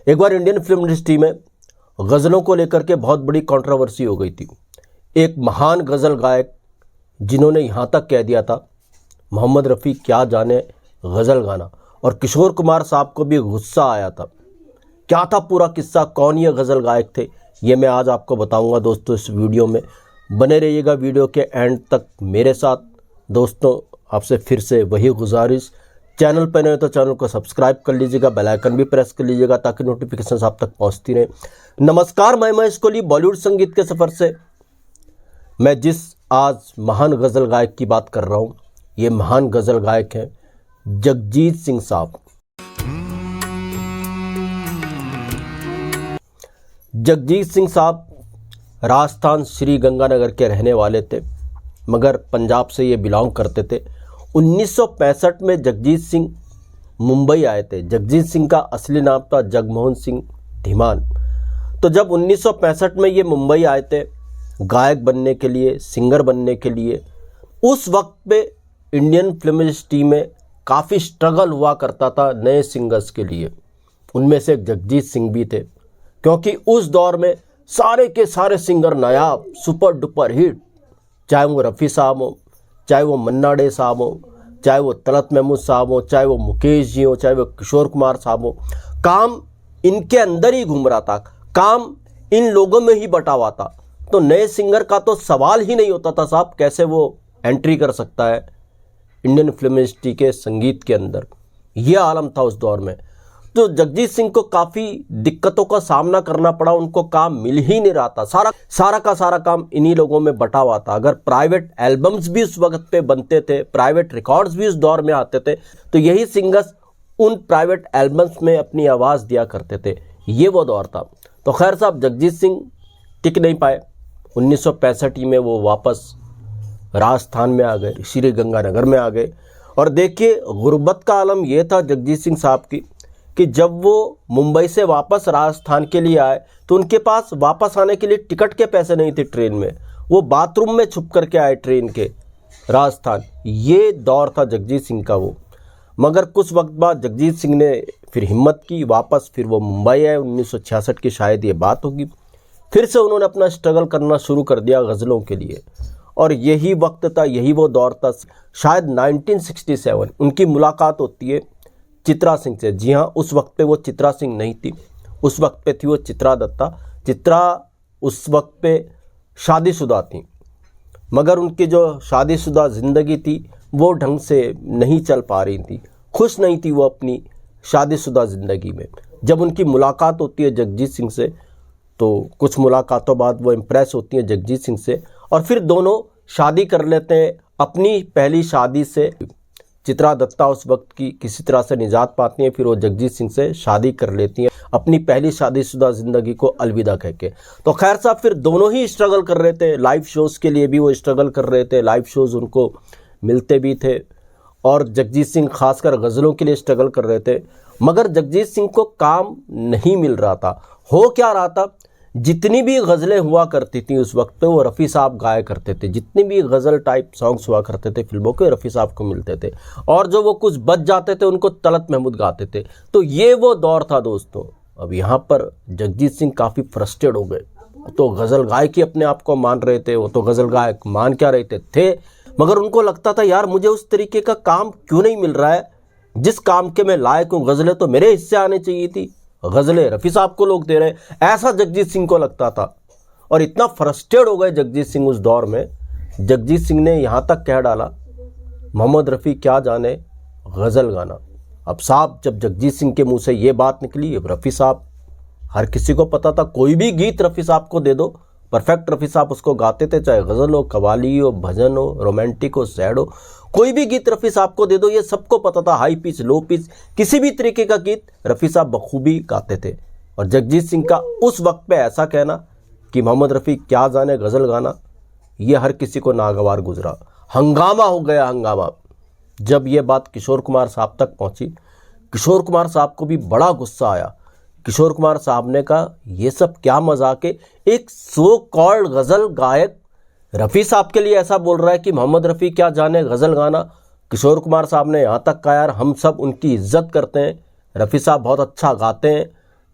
एक बार Indian film industry में गज़लों को लेकर के बहुत बड़ी कंट्रोवर्सी हो गई थी। एक महान गज़ल गायक जिन्होंने यहाँ तक कह दिया था मोहम्मद रफ़ी क्या जाने गज़ल गाना, और किशोर कुमार साहब को भी गुस्सा आया था। क्या था पूरा किस्सा, कौन ये गज़ल गायक थे, ये मैं आज आपको बताऊंगा दोस्तों इस वीडियो में। बने रहिएगा वीडियो के एंड तक मेरे साथ। दोस्तों आपसे फिर से वही गुजारिश, चैनल पर नए तो चैनल को सब्सक्राइब कर लीजिएगा, बेल आइकन भी प्रेस कर लीजिएगा ताकि नोटिफिकेशन आप तक पहुंचती रहे। नमस्कार, मैं महेश कोहली। बॉलीवुड संगीत के सफ़र से मैं जिस आज महान गज़ल गायक की बात कर रहा हूँ, ये महान गज़ल गायक हैं जगजीत सिंह साहब। जगजीत सिंह साहब राजस्थान श्री गंगानगर के रहने वाले थे, मगर पंजाब से ये बिलोंग करते थे। 1965 में जगजीत सिंह मुंबई आए थे। जगजीत सिंह का असली नाम था जगमोहन सिंह धीमान। तो जब 1965 में ये मुंबई आए थे गायक बनने के लिए, सिंगर बनने के लिए, उस वक्त पे इंडियन फिल्म इंडस्ट्री में काफ़ी स्ट्रगल हुआ करता था नए सिंगर्स के लिए। उनमें से जगजीत सिंह भी थे, क्योंकि उस दौर में सारे के सारे सिंगर नायाब, सुपर डुपर हिट, चाहे वो रफ़ी साहब हो, चाहे वो मन्ना डे साहब हो, चाहे वो तलत महमूद साहब हो, चाहे वो मुकेश जी हो, चाहे वो किशोर कुमार साहब हो। काम इनके अंदर ही घूम रहा था, काम इन लोगों में ही बटा हुआ था। तो नए सिंगर का तो सवाल ही नहीं होता था साहब, कैसे वो एंट्री कर सकता है इंडियन फिल्म इंडस्ट्री के संगीत के अंदर। ये आलम था उस दौर में। तो जगजीत सिंह को काफ़ी दिक्कतों का सामना करना पड़ा, उनको काम मिल ही नहीं रहा था। सारा का सारा काम इन्हीं लोगों में बटा हुआ था। अगर प्राइवेट एल्बम्स भी उस वक्त पे बनते थे, प्राइवेट रिकॉर्ड्स भी उस दौर में आते थे, तो यही सिंगर्स उन प्राइवेट एल्बम्स में अपनी आवाज़ दिया करते थे। ये वो दौर था। तो खैर साहब, जगजीत सिंह टिक नहीं पाए। 1965 में वो वापस राजस्थान में आ गए, श्री गंगानगर में आ गए। और देखिए, गुर्बत का आलम ये था जगजीत सिंह साहब की कि जब वो मुंबई से वापस राजस्थान के लिए आए तो उनके पास वापस आने के लिए टिकट के पैसे नहीं थे ट्रेन में। वो बाथरूम में छुप करके आए ट्रेन के राजस्थान। ये दौर था जगजीत सिंह का वो। मगर कुछ वक्त बाद जगजीत सिंह ने फिर हिम्मत की, वापस फिर वो मुंबई आए। 1966 की शायद ये बात होगी। फिर से उन्होंने अपना स्ट्रगल करना शुरू कर दिया गज़लों के लिए। और यही वक्त था, यही वो दौर था, शायद 1967 उनकी मुलाकात होती है चित्रा सिंह से। जी हाँ, उस वक्त पे वो चित्रा सिंह नहीं थी, उस वक्त पे थी वो चित्रा दत्ता। चित्रा उस वक्त पे शादीशुदा थी, मगर उनकी जो शादीशुदा ज़िंदगी थी वो ढंग से नहीं चल पा रही थी, खुश नहीं थी वो अपनी शादीशुदा ज़िंदगी में। जब उनकी मुलाकात होती है जगजीत सिंह से, तो कुछ मुलाकातों बाद वो इम्प्रेस होती हैं जगजीत सिंह से और फिर दोनों शादी कर लेते हैं। अपनी पहली शादी से चित्रा दत्ता उस वक्त की किसी तरह से निजात पाती हैं, फिर वो जगजीत सिंह से शादी कर लेती हैं, अपनी पहली शादीशुदा ज़िंदगी को अलविदा कह के। तो खैर साहब, फिर दोनों ही स्ट्रगल कर रहे थे। लाइव शोज़ के लिए भी वो स्ट्रगल कर रहे थे, लाइव शोज़ उनको मिलते भी थे। और जगजीत सिंह खासकर गज़लों के लिए स्ट्रगल कर रहे थे, मगर जगजीत सिंह को काम नहीं मिल रहा था। हो क्या रहा था, जितनी भी गज़लें हुआ करती थी उस वक्त पे वो रफ़ी साहब गाया करते थे। जितने भी गज़ल टाइप सॉन्ग्स हुआ करते थे फिल्मों के, रफ़ी साहब को मिलते थे। और जो वो कुछ बच जाते थे उनको तलत महमूद गाते थे। तो ये वो दौर था दोस्तों। अब यहाँ पर जगजीत सिंह काफ़ी फ्रस्ट्रेट हो गए। तो गज़ल गायक ही अपने आप को मान रहे थे, वो तो गज़ल गायक मान क्या रहे थे, मगर उनको लगता था यार मुझे उस तरीके का काम क्यों नहीं मिल रहा है जिस काम के मैं लायक हूँ। गज़लें तो मेरे हिस्से आने चाहिए थी, गज़लें रफ़ी साहब को लोग दे रहे, ऐसा जगजीत सिंह को लगता था। और इतना फ्रस्ट्रेट हो गए जगजीत सिंह उस दौर में, जगजीत सिंह ने यहाँ तक कह डाला मोहम्मद रफ़ी क्या जाने गज़ल गाना। अब साहब, जब जगजीत सिंह के मुंह से ये बात निकली, अब रफ़ी साहब, हर किसी को पता था कोई भी गीत रफ़ी साहब को दे दो, परफेक्ट रफ़ी साहब उसको गाते थे, चाहे गज़ल हो, कवाली हो, भजन हो, रोमांटिक हो, सैड हो, कोई भी गीत रफ़ी साहब को दे दो, ये सबको पता था। हाई पिच, लो पिच, किसी भी तरीके का गीत रफ़ी साहब बखूबी गाते थे। और जगजीत सिंह का उस वक्त पे ऐसा कहना कि मोहम्मद रफ़ी क्या जाने गज़ल गाना, ये हर किसी को नागवार गुजरा। हंगामा हो गया, हंगामा। जब ये बात किशोर कुमार साहब तक पहुंची, किशोर कुमार साहब को भी बड़ा गुस्सा आया। किशोर कुमार साहब ने कहा ये सब क्या मजाक है, एक सो कॉल्ड गज़ल गायक रफ़ी साहब के लिए ऐसा बोल रहा है कि मोहम्मद रफ़ी क्या जाने गज़ल गाना। किशोर कुमार साहब ने यहाँ तक कहा यार हम सब उनकी इज्जत करते हैं, रफ़ी साहब बहुत अच्छा गाते हैं,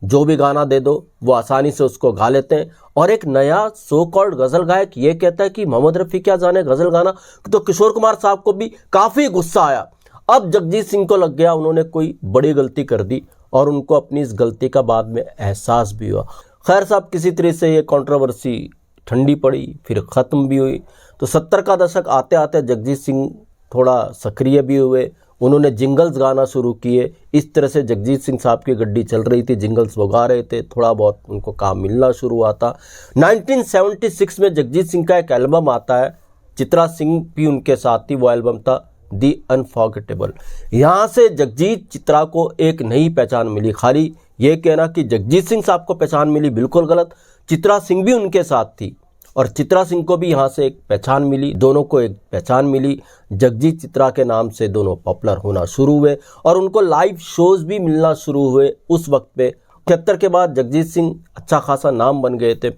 जो भी गाना दे दो वो आसानी से उसको गा लेते हैं। और एक नया सो कॉल्ड गजल गायक ये कहता है कि मोहम्मद रफ़ी क्या जाने गजल गाना, तो किशोर कुमार साहब को भी काफ़ी गुस्सा आया। अब जगजीत सिंह को लग गया उन्होंने कोई बड़ी गलती कर दी और उनको अपनी इस गलती का बाद में एहसास भी हुआ। खैर साहब, किसी तरह से ये कंट्रोवर्सी ठंडी पड़ी, फिर ख़त्म भी हुई। तो 70 का दशक आते आते जगजीत सिंह थोड़ा सक्रिय भी हुए, उन्होंने जिंगल्स गाना शुरू किए। इस तरह से जगजीत सिंह साहब की गड्डी चल रही थी, जिंगल्स वो गा रहे थे, थोड़ा बहुत उनको काम मिलना शुरू हुआ था। 1976 में जगजीत सिंह का एक एल्बम आता है, चित्रा सिंह भी उनके साथ थी, वो एल्बम था दी अनफॉरगेटेबल। यहाँ से जगजीत चित्रा को एक नई पहचान मिली। खाली ये कहना कि जगजीत सिंह साहब को पहचान मिली बिल्कुल गलत, चित्रा सिंह भी उनके साथ थी और चित्रा सिंह को भी यहाँ से एक पहचान मिली, दोनों को एक पहचान मिली। जगजीत चित्रा के नाम से दोनों पॉपुलर होना शुरू हुए और उनको लाइव शोज भी मिलना शुरू हुए उस वक्त पे। 73 के बाद जगजीत सिंह अच्छा खासा नाम बन गए थे,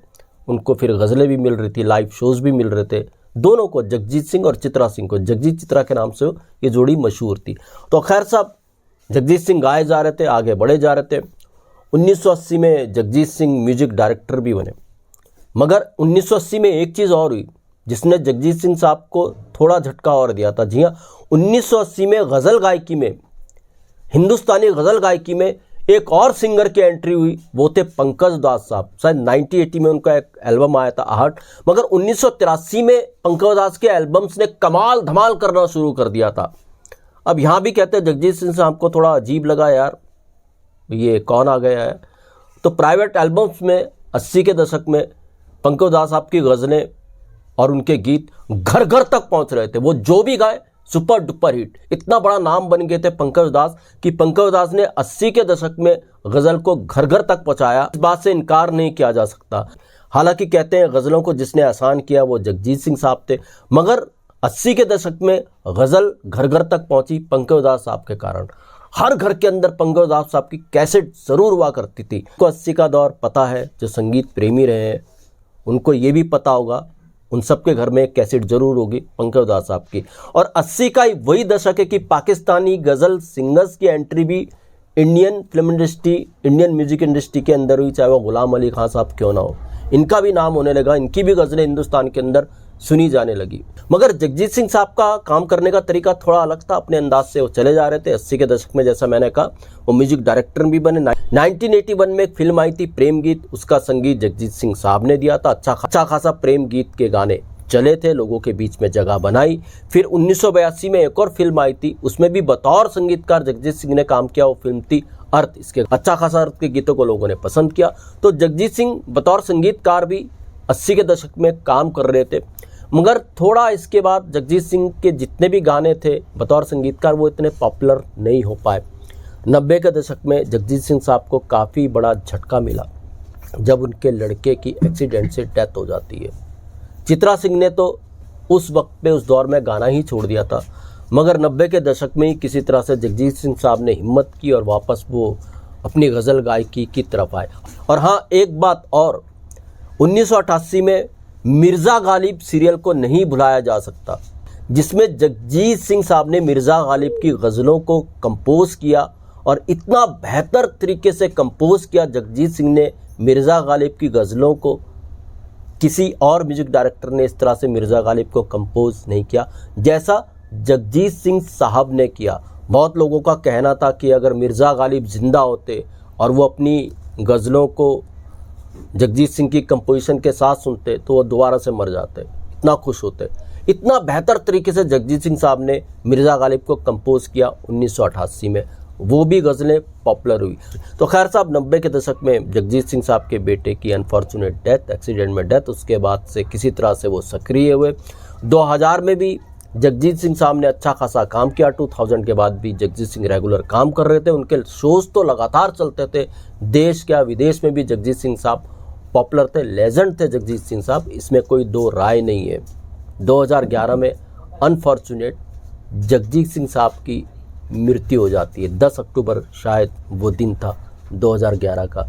उनको फिर गज़लें भी मिल रही थी, लाइव शोज भी मिल रहे थे। दोनों को, जगजीत सिंह और चित्रा सिंह को, जगजीत चित्रा के नाम से ये जोड़ी मशहूर थी। तो खैर साहब, जगजीत सिंह गाए जा रहे थे, आगे बढ़े जा रहे थे। 1980 में जगजीत सिंह म्यूजिक डायरेक्टर भी बने। मगर 1980 में एक चीज़ और हुई जिसने जगजीत सिंह साहब को थोड़ा झटका और दिया था। जी हाँ, 1980 में गज़ल गायकी में, हिंदुस्तानी गज़ल गायकी में एक और सिंगर की एंट्री हुई, वो थे पंकज उधास साहब। शायद 1980 में उनका एक एल्बम आया था आहट, मगर 1983 में पंकज उधास के एल्बम्स ने कमाल धमाल करना शुरू कर दिया था। अब यहाँ भी कहते हैं जगजीत सिंह साहब को थोड़ा अजीब लगा, यार ये कौन आ गया है। तो प्राइवेट एल्बम्स में 80 के दशक में पंकज उधास साहब की गज़लें और उनके गीत घर घर तक पहुंच रहे थे। वो जो भी गाए सुपर डुपर हिट। इतना बड़ा नाम बन गए थे पंकज उधास कि पंकज उधास ने 80 के दशक में गज़ल को घर घर तक पहुंचाया। इस बात से इनकार नहीं किया जा सकता। हालांकि कहते हैं गज़लों को जिसने आसान किया वो जगजीत सिंह साहब थे, मगर 80 के दशक में गज़ल घर घर तक पहुंची पंकज उधास साहब के कारण। हर घर के अंदर पंकज उधास साहब की कैसेट ज़रूर हुआ करती थी। उनको 80 का दौर पता है, जो संगीत प्रेमी रहे हैं उनको ये भी पता होगा, उन सबके घर में एक कैसेट जरूर होगी पंकज उधास साहब की। और 80 का वही दशक है कि पाकिस्तानी गज़ल सिंगर्स की एंट्री भी Indian film industry, Indian music industry के अंदर हुई, चाहे वो गुलाम अली खान साहब क्यों ना हो। इनका भी नाम होने लगा, इनकी भी गज़लें हिंदुस्तान के अंदर सुनी जाने लगी। मगर जगजीत सिंह साहब का काम करने का तरीका थोड़ा अलग था, अपने अंदाज से वो चले जा रहे थे। 80 के दशक में जैसा मैंने कहा वो म्यूजिक डायरेक्टर भी बने। 1981 में एक फिल्म आई थी प्रेम गीत, उसका संगीत जगजीत सिंह साहब ने दिया था। अच्छा खासा प्रेम गीत के गाने चले थे, लोगों के बीच में जगह बनाई। फिर 1982 में एक और फिल्म आई थी, उसमें भी बतौर संगीतकार जगजीत सिंह ने काम किया। वो फिल्म थी अर्थ। इसके अच्छा खासा अर्थ के गीतों को लोगों ने पसंद किया। तो जगजीत सिंह बतौर संगीतकार भी 80 के दशक में काम कर रहे थे। मगर थोड़ा इसके बाद जगजीत सिंह के जितने भी गाने थे बतौर संगीतकार वो इतने पॉपुलर नहीं हो पाए। 90 के दशक में जगजीत सिंह साहब को काफ़ी बड़ा झटका मिला जब उनके लड़के की एक्सीडेंट से डेथ हो जाती है। चित्रा सिंह ने तो उस वक्त पे उस दौर में गाना ही छोड़ दिया था, मगर 90 के दशक में ही किसी तरह से जगजीत सिंह साहब ने हिम्मत की और वापस वो अपनी गज़ल गायकी की तरफ आए। और हाँ, एक बात और, 1988 में मिर्ज़ा गालिब सीरियल को नहीं भुलाया जा सकता, जिसमें जगजीत सिंह साहब ने मिर्ज़ा गालिब की गज़लों को कंपोज़ किया और इतना बेहतर तरीके से कंपोज़ किया जगजीत सिंह ने मिर्ज़ा गालिब की गज़लों को। किसी और म्यूजिक डायरेक्टर ने इस तरह से मिर्ज़ा गालिब को कंपोज़ नहीं किया जैसा जगजीत सिंह साहब ने किया। बहुत लोगों का कहना था कि अगर मिर्ज़ा गालिब ज़िंदा होते और वो अपनी गज़लों को जगजीत सिंह की कंपोजिशन के साथ सुनते तो वो दोबारा से मर जाते, इतना खुश होते। इतना बेहतर तरीके से जगजीत सिंह साहब ने मिर्ज़ा गालिब को कंपोज किया 1988 में, वो भी गज़लें पॉपुलर हुई। तो खैर साहब, 90 के दशक में जगजीत सिंह साहब के बेटे की अनफॉर्चुनेट डेथ, एक्सीडेंट में डेथ, उसके बाद से किसी तरह से वो सक्रिय हुए। 2000 में भी जगजीत सिंह साहब ने अच्छा खासा काम किया। 2000 के बाद भी जगजीत सिंह रेगुलर काम कर रहे थे, उनके शोज़ तो लगातार चलते थे, देश क्या विदेश में भी जगजीत सिंह साहब पॉपुलर थे, लेजेंड थे जगजीत सिंह साहब, इसमें कोई दो राय नहीं है। 2011 में अनफॉर्चुनेट जगजीत सिंह साहब की मृत्यु हो जाती है। 10 अक्टूबर शायद वो दिन था 2011 का,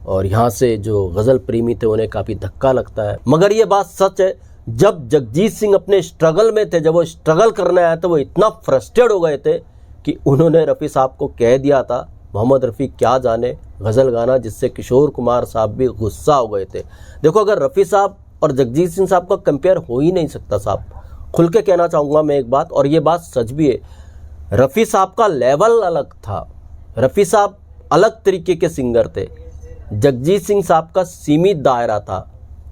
और यहाँ से जो गज़ल प्रेमी थे उन्हें काफ़ी धक्का लगता है। मगर ये बात सच है, जब जगजीत सिंह अपने स्ट्रगल में थे, जब वो स्ट्रगल करने आए थे, वो इतना फ्रस्ट्रेट हो गए थे कि उन्होंने रफ़ी साहब को कह दिया था मोहम्मद रफ़ी क्या जाने गज़ल गाना, जिससे किशोर कुमार साहब भी गुस्सा हो गए थे। देखो, अगर रफ़ी साहब और जगजीत सिंह साहब का कंपेयर हो ही नहीं सकता साहब, खुल के कहना चाहूँगा मैं एक बात, और ये बात सच भी है। रफ़ी साहब का लेवल अलग था, रफ़ी साहब अलग तरीके के सिंगर थे, जगजीत सिंह साहब का सीमित दायरा था।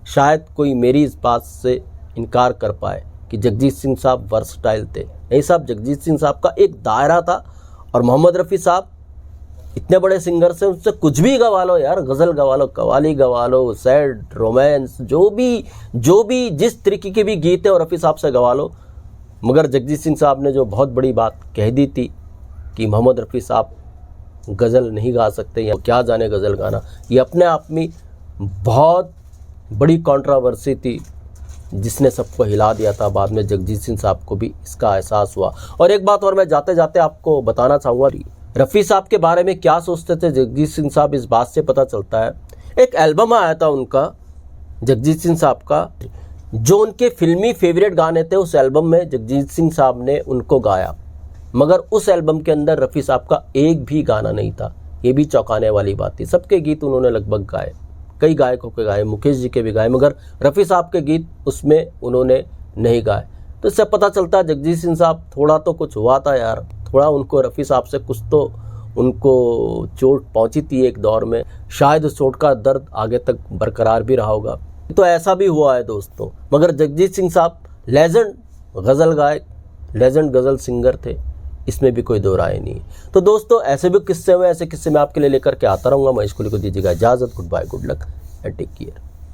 शायद कोई मेरी इस बात से इनकार कर पाए कि जगजीत सिंह साहब वर्सटाइल थे। नहीं साहब, जगजीत सिंह साहब का एक दायरा था, और मोहम्मद रफ़ी साहब इतने बड़े सिंगर से उनसे कुछ भी गवा लो यार, गज़ल गवा लो, कवाली गवा लो, सैड, रोमांस, जो भी जिस तरीके के भी गीत हैं और रफ़ी साहब से गवा लो। मगर जगजीत सिंह साहब ने जो बहुत बड़ी बात कह दी थी कि मोहम्मद रफ़ी साहब गज़ल नहीं गा सकते या क्या जाने गज़ल गाना, ये अपने आप में बहुत बड़ी कंट्रोवर्सी थी, जिसने सबको हिला दिया था। बाद में जगजीत सिंह साहब को भी इसका एहसास हुआ। और एक बात और मैं जाते जाते आपको बताना चाहूँगा, रफ़ी साहब के बारे में क्या सोचते थे जगजीत सिंह साहब, इस बात से पता चलता है। एक एल्बम आया था उनका, जगजीत सिंह साहब का, जो उनके फिल्मी फेवरेट गाने थे, उस एल्बम में जगजीत सिंह साहब ने उनको गाया, मगर उस एल्बम के अंदर रफ़ी साहब का एक भी गाना नहीं था। ये भी चौंकाने वाली बात थी। सबके गीत उन्होंने लगभग गाए, कई गायकों के गाए, मुकेश जी के भी गाए, मगर रफ़ी साहब के गीत उसमें उन्होंने नहीं गाए। तो इससे पता चलता है जगजीत सिंह साहब थोड़ा तो कुछ हुआ था यार, थोड़ा उनको रफ़ी साहब से कुछ तो उनको चोट पहुंची थी एक दौर में। शायद उस चोट का दर्द आगे तक बरकरार भी रहा होगा। तो ऐसा भी हुआ है दोस्तों। मगर जगजीत सिंह साहब लेजेंड गज़ल गायक, लेजेंड गज़ल सिंगर थे, इसमें भी कोई दो राय नहीं। तो दोस्तों, ऐसे भी किस्से हुए, ऐसे किस्से मैं आपके लिए लेकर के आता रहूँगा। महेश कोहली को दीजिएगा इजाज़त। Good bye, good luck and take care.